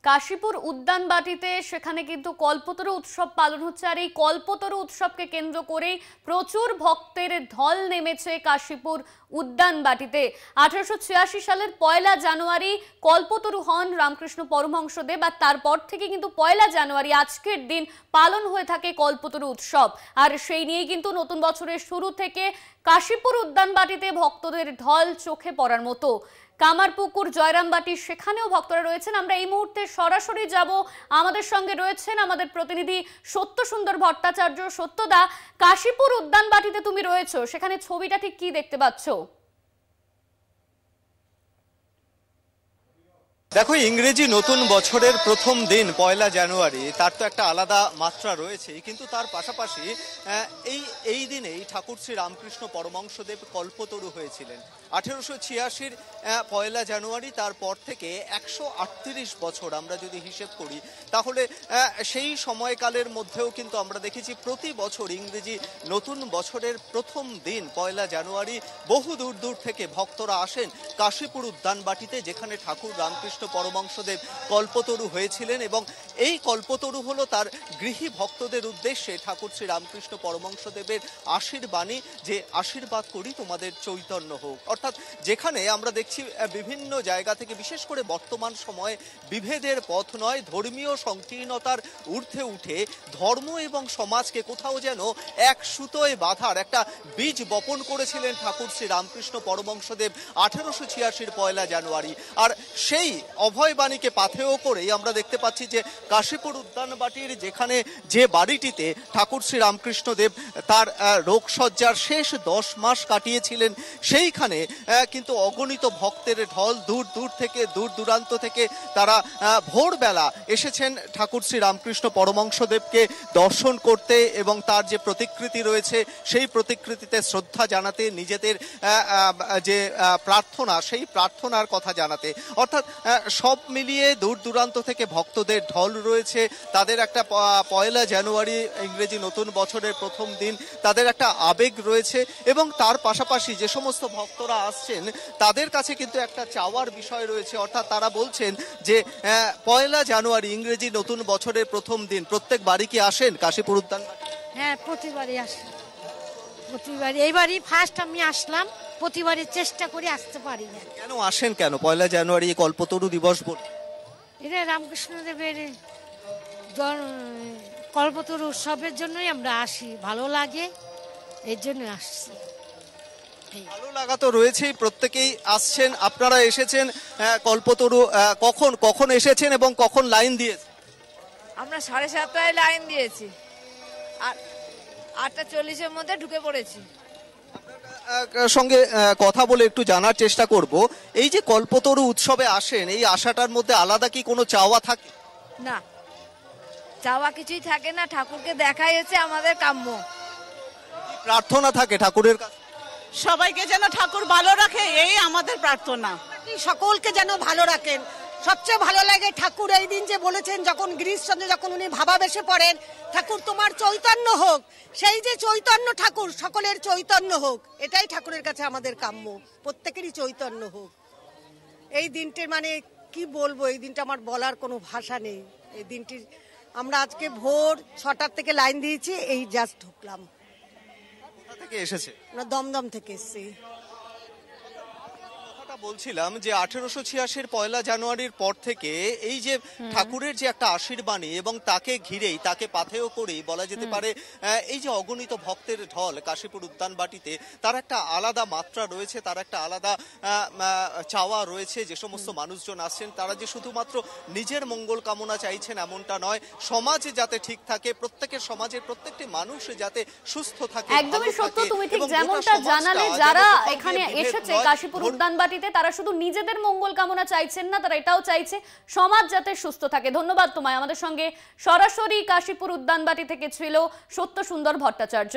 কাশীপুর উদ্যানবাটিতে সেখানে কিন্তু কল্পতরু উৎসব পালন হচ্ছে, আর এই কল্পতরু উৎসবকে কেন্দ্র করেই প্রচুর ভক্তের ঢল নেমেছে কাশীপুর উদ্যানবাটিতে। 1886 সালের 1 জানুয়ারি কল্পতরু হন রামকৃষ্ণ পরমহংসদেব, আর তারপর থেকে কিন্তু 1 জানুয়ারি আজকের দিন পালন হয়ে থাকে কল্পতরু উৎসব। আর সেই নিয়েই কিন্তু নতুন বছরের শুরু থেকে কাশীপুর উদ্যানবাটিতে ভক্তদের ঢল চোখে পড়ার মতো। কামারপুকুর জয়রামবাটি সেখানেও ভক্তরা রয়েছেন। আমরা এই মুহূর্তে সরাসরি যাব, আমাদের সঙ্গে রয়েছেন আমাদের প্রতিনিধি সত্যসুন্দর ভট্টাচার্য। সত্যদা, কাশীপুর উদ্যানবাটিতে তুমি রয়েছো, সেখানে ছবিটা ঠিক কি দেখতে পাচ্ছ? দেখো, ইংরেজি নতুন বছরের প্রথম দিন 1 জানুয়ারি, তার তো একটা আলাদা মাত্রা রয়েছে, কিন্তু তার পাশাপাশি এই দিনেই ঠাকুর শ্রী রামকৃষ্ণ পরমহংসদেব কল্পতরু হয়েছিলেন 1886-র 1 জানুয়ারি। তারপর থেকে 138 বছর আমরা যদি হিসেব করি, তাহলে সেই সময়কালের মধ্যেও কিন্তু আমরা দেখেছি প্রতি বছর ইংরেজি নতুন বছরের প্রথম দিন 1 জানুয়ারি বহু দূর দূর থেকে ভক্তরা আসেন কাশীপুর উদ্যানবাটিতে, যেখানে ঠাকুর রামকৃষ্ণ পরমহংসদেব কল্পতরু হয়েছিলেন। এবং এই কল্পতরু হলো তার গৃহী ভক্তদের উদ্দেশ্যে ঠাকুর শ্রী রামকৃষ্ণ পরমহংসদেবের আশীর্বাণী, যে আশীর্বাদ করি তোমাদের চৈতন্য হোক। অর্থাৎ যেখানে আমরা দেখছি বিভিন্ন জায়গা থেকে, বিশেষ করে বর্তমান সময়ে বিভেদের পথ নয়, ধর্মীয় সংকীর্ণতার ঊর্ধ্বে উঠে ধর্ম এবং সমাজকে কোথাও যেন এক সুতোয় বাঁধার একটা বীজ বপন করেছিলেন ঠাকুর শ্রী রামকৃষ্ণ পরমহংসদেব 1886-র 1 জানুয়ারি। আর সেই অভয়বাণীকে পাথেয় করেই আমরা দেখতে পাচ্ছি যে কাশীপুর উদ্যানবাটির যেখানে যে বাড়িটিতে ঠাকুর শ্রী রামকৃষ্ণদেব তার রোগশয্যার শেষ 10 মাস কাটিয়েছিলেন, সেইখানে কিন্তু অগণিত ভক্তের ঢল দূর দূর থেকে, দূর দূরান্ত থেকে তারা ভোরবেলা এসেছেন ঠাকুর শ্রী রামকৃষ্ণ পরমহংসদেবকে দর্শন করতে এবং তার যে প্রতিকৃতি রয়েছে সেই প্রতিকৃতিতে শ্রদ্ধা জানাতে, নিজেদের যে প্রার্থনা সেই প্রার্থনার কথা জানাতে। অর্থাৎ সব মিলিয়ে দূর দূরান্ত থেকে ভক্তদের ঢল রয়েছে। তাদের একটা 1 জানুয়ারি ইংরেজি নতুন বছরের প্রথম দিন, তাদের একটা আবেগ রয়েছে। এবং তার পাশাপাশি যে সমস্ত ভক্তরা আসছেন তাদের কাছে কিন্তু একটা চাওয়ার বিষয় রয়েছে। অর্থাৎ তারা বলছেন যে 1 জানুয়ারি ইংরেজি নতুন বছরের প্রথম দিন প্রত্যেক বাড়ি কি আসেন কাশীপুর উদ্যানবাটি? হ্যাঁ, প্রতিবারই আসি, প্রতিবারই। এইবারই ফার্স্ট আমি আসলাম, প্রতিবারই চেষ্টা করে আসতে পারি না। কেন আসেন, কেন 1 জানুয়ারি কল্পতরু দিবস বলে? এটা রামকৃষ্ণদেবের কল্পতরু উৎসবের জন্যই আমরা আসি, ভালো লাগে, এর জন্য আসছি। ভালো লাগা তো রয়েছেই, প্রত্যেকেই আসছেন। আপনারা এসেছেন কল্পতরু কখন কখন এসেছেন এবং কখন লাইন দিয়েছেন? আমরা 7:30টায় লাইন দিয়েছি, আর 8:40-এর মধ্যে ঢুকে পড়েছি। সঙ্গে কথা বলে একটু জানার চেষ্টা করব, এই যে কল্পতরু উৎসবে আসেন, এই আশাটার মধ্যে আলাদা কি কোনো চাওয়া থাকে? না, চাওয়া কিছুই থাকে না, ঠাকুরকে দেখাই হচ্ছে আমাদের কাম্য। প্রার্থনা থাকে ঠাকুরের কাছে সবাইকে যেন ঠাকুর ভালো রাখে, এই আমাদের প্রার্থনা। সকলকে যেন ভালো রাখেন। সবচেয়ে ভালো লাগে ঠাকুর এই দিন যে বলেছেন, যখন গিরিশচন্দ্র যখন উনি ভাবাবেশে পড়েন, ঠাকুর তোমার চৈতন্য হোক, সেই যে চৈতন্য ঠাকুর সকলের চৈতন্য হোক, এটাই ঠাকুরের কাছে আমাদের কাম্য, প্রত্যেকেরই চৈতন্য হোক। এই দিনটি মানে কি বলবো, এই দিনটা আমার বলার কোনো ভাষা নেই। এই দিনটি আমরা আজকে ভোর 6টার থেকে লাইন দিয়েছি, এই জাস্ট ঢুকলাম। কোথা থেকে এসেছে? আমরা দমদম থেকে এসেছি। বলছিলাম যে 1886-র 1 জানুয়ারির পর থেকে এই যে ঠাকুরের যে একটা আশীর্বাণী এবং তাকে ঘিরেই, তাকে পাথেয় করেই বলা যেতে পারে এই যে অগণিত ভক্তের ঢল কাশীপুর উদ্যানবাটিতে, তার একটা আলাদা মাত্রা রয়েছে, তার একটা আলাদা চাওয়া রয়েছে। যে সমস্ত মানুষজন আসছেন তারা যে শুধুমাত্র নিজের মঙ্গল কামনা চাইছেন এমনটা নয়, সমাজ যাতে ঠিক থাকে, প্রত্যেকের সমাজের প্রত্যেকটি মানুষ যাতে সুস্থ থাকে। একদমই সত্য, তুমি ঠিক যেমনটা জানালে, যারা এখানে এসেছে কাশীপুর উদ্যানবাটিতে তারা শুধু নিজেদের মঙ্গল কামনা চাইছেন না, তারা এটাও চাইছে সমাজ যাতে সুস্থ থাকে। ধন্যবাদ তোমায়। আমাদের সঙ্গে সরাসরি কাশীপুর উদ্যানবাটি থেকে ছিল সত্যসুন্দর ভট্টাচার্য।